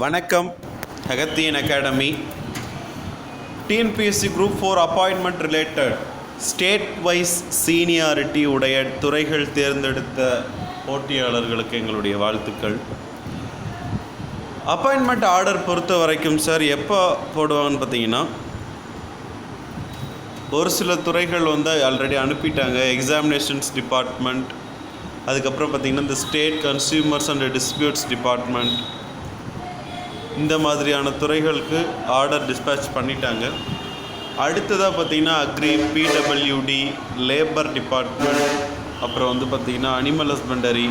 வணக்கம். Agathiyan academy TNPSC group 4 appointment related state wise seniority உடைய துறைகள் தேர்ந்தெடுத்த போட்டியாளர்களுக்கு எங்களுடைய வாழ்த்துக்கள். அப்பாயின்மெண்ட் ஆர்டர் பொறுத்த வரைக்கும் சார் எப்போ போடுவாங்கன்னு பார்த்தீங்கன்னா, ஒரு சில துறைகள் ஆல்ரெடி அனுப்பிட்டாங்க. எக்ஸாமினேஷன்ஸ் டிபார்ட்மெண்ட், அதுக்கப்புறம் பார்த்திங்கன்னா இந்த state consumers and disputes department, இந்த மாதிரியான துறைகளுக்கு ஆர்டர் டிஸ்பேட்ச் பண்ணிட்டாங்க. அடுத்ததாக பார்த்திங்கன்னா அக்ரி, பிடபிள்யூடி, லேபர் டிபார்ட்மெண்ட், அப்புறம் பார்த்திங்கன்னா animal husbandry,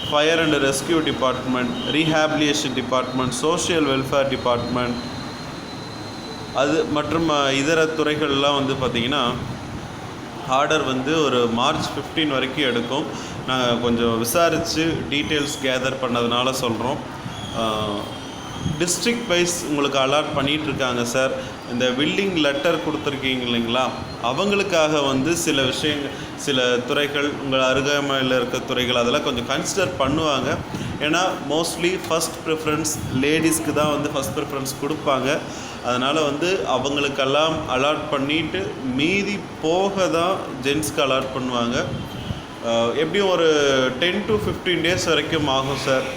fire and rescue department, rehabilitation department, social welfare department, அது மற்றும் இதர துறைகள்லாம் பார்த்திங்கன்னா ஆர்டர் ஒரு மார்ச் 15 வரைக்கும் எடுக்கும். நாங்கள் கொஞ்சம் விசாரித்து டீட்டெயில்ஸ் கேதர் பண்ணதுனால சொல்கிறோம். டிஸ்ட்ரிக்ட் வைஸ் உங்களுக்கு அலாட் பண்ணிகிட்ருக்காங்க சார். இந்த வில்லிங் லெட்டர் கொடுத்துருக்கீங்க இல்லைங்களா, அவங்களுக்காக சில விஷயங்கள், சில துறைகள், உங்கள் அருகாமையில் இருக்க துறைகள் அதெல்லாம் கொஞ்சம் கன்சிடர் பண்ணுவாங்க. ஏன்னா மோஸ்ட்லி ஃபஸ்ட் ப்ரிஃபரன்ஸ் லேடிஸ்க்கு தான் ஃபஸ்ட் ப்ரிஃபரன்ஸ் கொடுப்பாங்க. அதனால் அவங்களுக்கெல்லாம் அலாட் பண்ணிவிட்டு மீதி போக தான் ஜென்ஸ்க்கு அலாட் பண்ணுவாங்க. எப்படியும் ஒரு 10 to 15 days வரைக்கும் ஆகும் சார்.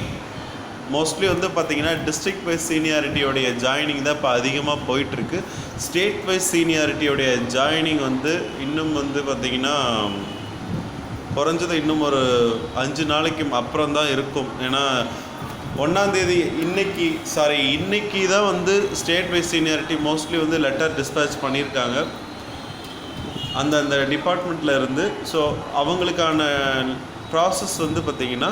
மோஸ்ட்லி பார்த்திங்கன்னா டிஸ்ட்ரிக்ட் வைஸ் சீனியாரிட்டியோடைய ஜாயினிங் தான் இப்போ அதிகமாக போயிட்டுருக்கு. ஸ்டேட் வைஸ் சீனியாரிட்டியோடைய ஜாயினிங் இன்னும் பார்த்திங்கன்னா குறைஞ்சது இன்னும் ஒரு 5 நாளைக்கு அப்புறம் தான் இருக்கும். ஏன்னா 1ஆம் தேதி இன்னைக்கு தான் state wise seniority mostly letter dispatch பண்ணியிருக்காங்க அந்த டிபார்ட்மெண்ட்டில் இருந்து. ஸோ அவங்களுக்கான ப்ராசஸ் பார்த்திங்கன்னா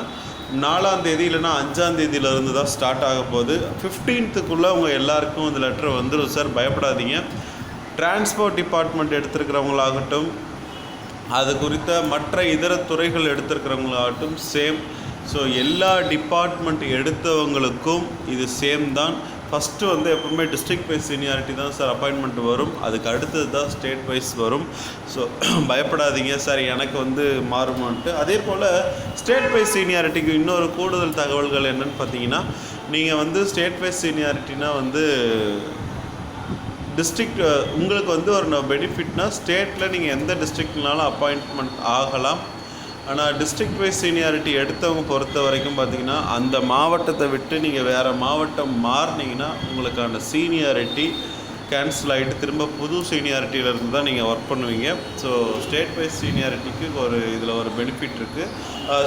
4ஆம் தேதி இல்லைனா 5ஆம் தேதியிலேருந்து தான் ஸ்டார்ட் ஆக போகுது. 15th அவங்க எல்லாருக்கும் இந்த லெட்டர் வந்துடும் சார், பயப்படாதீங்க. டிரான்ஸ்போர்ட் டிபார்ட்மெண்ட் எடுத்துருக்கிறவங்களாகட்டும், அது குறித்த மற்ற இதர துறைகள் எடுத்துருக்கிறவங்களாகட்டும் சேம். ஸோ எல்லா டிபார்ட்மெண்ட் எடுத்தவங்களுக்கும் இது சேம் தான். ஃபஸ்ட்டு எப்பவுமே டிஸ்ட்ரிக்ட் வைஸ் சீனியாரிட்டி தான் சார் அப்பாயின்மெண்ட் வரும். அதுக்கு அடுத்தது தான் ஸ்டேட் வைஸ் வரும். ஸோ பயப்படாதீங்க சார் எனக்கு மாறுமான்ட்டு. அதே போல் ஸ்டேட் வைஸ் சீனியாரிட்டிக்கு இன்னொரு கூடுதல் தகவல்கள் என்னென்னு பார்த்தீங்கன்னா, நீங்கள் ஸ்டேட் வைஸ் சீனியாரிட்டினா டிஸ்ட்ரிக்ட் உங்களுக்கு ஒரு பெனிஃபிட்னா, ஸ்டேட்டில் நீங்கள் எந்த டிஸ்ட்ரிக்ட்னாலும் அப்பாயின்ட்மெண்ட் ஆகலாம். ஆனால் டிஸ்ட்ரிக்ட் வைஸ் சீனியாரிட்டி எடுத்தவங்க பொறுத்த வரைக்கும் பார்த்திங்கன்னா, அந்த மாவட்டத்தை விட்டு நீங்கள் வேறு மாவட்டம் மாறினீங்கன்னா உங்களுக்கான சீனியாரிட்டி கேன்சல் ஆகிட்டு திரும்ப புது சீனியாரிட்டியிலேருந்து தான் நீங்கள் ஒர்க் பண்ணுவீங்க. ஸோ ஸ்டேட் வைஸ் சீனியாரிட்டிக்கு இதில் ஒரு பெனிஃபிட் இருக்குது.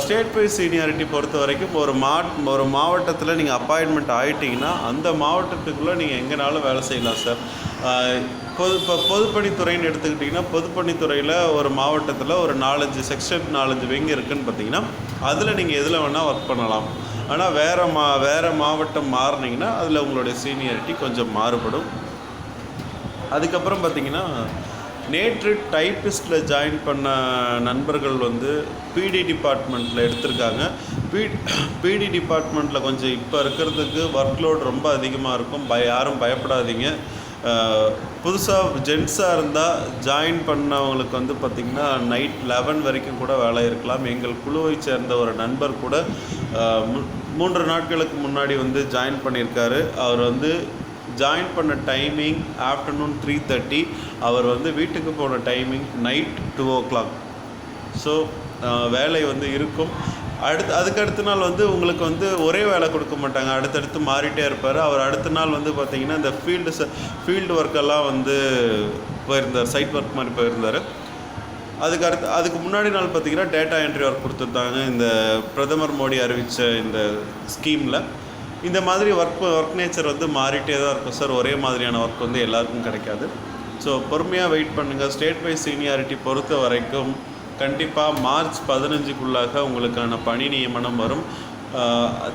ஸ்டேட் வைஸ் சீனியாரிட்டி பொறுத்த வரைக்கும் ஒரு மாவட்டத்தில் நீங்கள் அப்பாயின்மெண்ட் ஆகிட்டிங்கன்னா அந்த மாவட்டத்துக்குள்ளே நீங்கள் எங்கேனாலும் வேலை செய்யலாம் சார். இப்போ பொதுப்பணித்துறைன்னு எடுத்துக்கிட்டிங்கன்னா, பொதுப்பணித்துறையில் ஒரு மாவட்டத்தில் ஒரு 4-5 செக்ஷன், 4-5 விங் இருக்குதுன்னு பார்த்தீங்கன்னா, அதில் நீங்கள் எதில் வேணால் ஒர்க் பண்ணலாம். ஆனால் வேறு மாவட்டம் மாறினீங்கன்னா அதில் உங்களுடைய சீனியாரிட்டி கொஞ்சம் மாறுபடும். அதுக்கப்புறம் பார்த்திங்கன்னா, நேற்று டைப்பிஸ்ட்டில் ஜாயின் பண்ண நண்பர்கள் பிடி டிபார்ட்மெண்ட்டில் எடுத்திருக்காங்க. பிடி டிபார்ட்மெண்ட்டில் கொஞ்சம் இப்போ இருக்கிறதுக்கு ஒர்க்லோட் ரொம்ப அதிகமாக இருக்கும். யாரும் பயப்படாதீங்க. புதுசாக ஜென்ஸாக இருந்தால் ஜாயின் பண்ணவங்களுக்கு பார்த்திங்கன்னா நைட் 11 வரைக்கும் கூட வேலை இருக்கலாம். எங்கள் குழுவை சேர்ந்த ஒரு நண்பர் கூட 3 நாட்களுக்கு முன்னாடி ஜாயின் பண்ணியிருக்காரு. அவர் ஜாயின் பண்ண டைமிங் ஆஃப்டர்நூன் 3:30, அவர் வீட்டுக்கு போன டைமிங் நைட் 2 o'clock. ஸோ வேலை இருக்கும். அதுக்கு அடுத்த நாள் உங்களுக்கு ஒரே வேலை கொடுக்க மாட்டாங்க, அடுத்தடுத்து மாறிட்டே இருப்பார். அவர் அடுத்த நாள் பார்த்திங்கன்னா இந்த ஃபீல்டு ஒர்க்கெல்லாம் போயிருந்தார், சைட் ஒர்க் மாதிரி போயிருந்தார். அதுக்கு முன்னாடி நாள் பார்த்திங்கன்னா டேட்டா என்ட்ரி ஒர்க் கொடுத்துருந்தாங்க இந்த பிரதமர் மோடி அறிவித்த இந்த ஸ்கீமில். இந்த மாதிரி ஒர்க் நேச்சர் மாறிட்டே தான் இருக்கும் சார். ஒரே மாதிரியான ஒர்க் எல்லாருக்கும் கிடைக்காது. ஸோ பொறுமையாக வெயிட் பண்ணுங்கள். ஸ்டேட் வைஸ் சீனியாரிட்டி பொறுத்த வரைக்கும் கண்டிப்பாக மார்ச் 15க்குள்ளாக உங்களுக்கான பணி நியமனம் வரும்.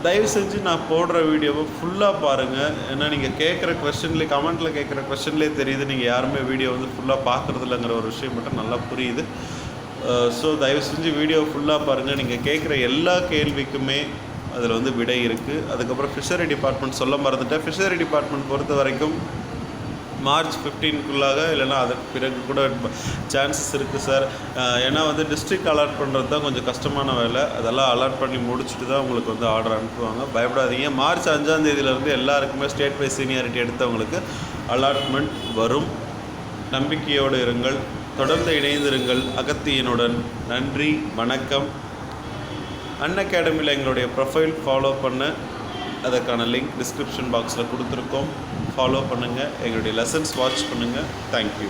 தயவு செஞ்சு நான் போடுற வீடியோவை ஃபுல்லாக பாருங்கள். ஏன்னா நீங்கள் கேட்குற கொஸ்டின்லேயே, கமெண்ட்டில் கேட்குற கொஸ்டின்லேயே தெரியுது நீங்கள் யாருமே வீடியோ ஃபுல்லாக பார்க்குறதில்லங்கிற ஒரு விஷயம் மட்டும் நல்லா புரியுது. ஸோ தயவு செஞ்சு வீடியோ ஃபுல்லாக பாருங்கள். நீங்கள் கேட்குற எல்லா கேள்விக்குமே அதில் விடை இருக்குது. அதுக்கப்புறம் ஃபிஷரி டிபார்ட்மெண்ட் சொல்ல மறந்துட்டேன். ஃபிஷரி டிபார்ட்மெண்ட் பொறுத்த வரைக்கும் மார்ச் 15க்குள்ளாக இல்லைனா அதுக்கு பிறகு கூட சான்சஸ் இருக்குது சார். ஏன்னா வந்து டிஸ்ட்ரிக்ட் அலாட் பண்ணுறது தான் கொஞ்சம் கஷ்டமான வேலை. அதெல்லாம் அலாட் பண்ணி முடிச்சுட்டு தான் உங்களுக்கு வந்து ஆர்டர் அனுப்புவாங்க. பயப்படாதீங்க. மார்ச் 5ஆம் தேதியிலேருந்து எல்லாருக்குமே ஸ்டேட் வைஸ் சீனியாரிட்டி எடுத்தவங்களுக்கு அலாட்மெண்ட் வரும். நம்பிக்கையோடு இருங்கள். தொடர்ந்து இணைந்திருங்கள் அகத்தியனுடன். நன்றி, வணக்கம். அன்அகாடமியில் எங்களுடைய ப்ரொஃபைல் ஃபாலோ பண்ண அதற்கான லிங்க் டிஸ்கிரிப்ஷன் பாக்ஸில் கொடுத்துருக்கோம். ஃபாலோ பண்ணுங்கள். எங்களுடைய லெசன்ஸ் வாட்ச் பண்ணுங்கள். தேங்க்யூ.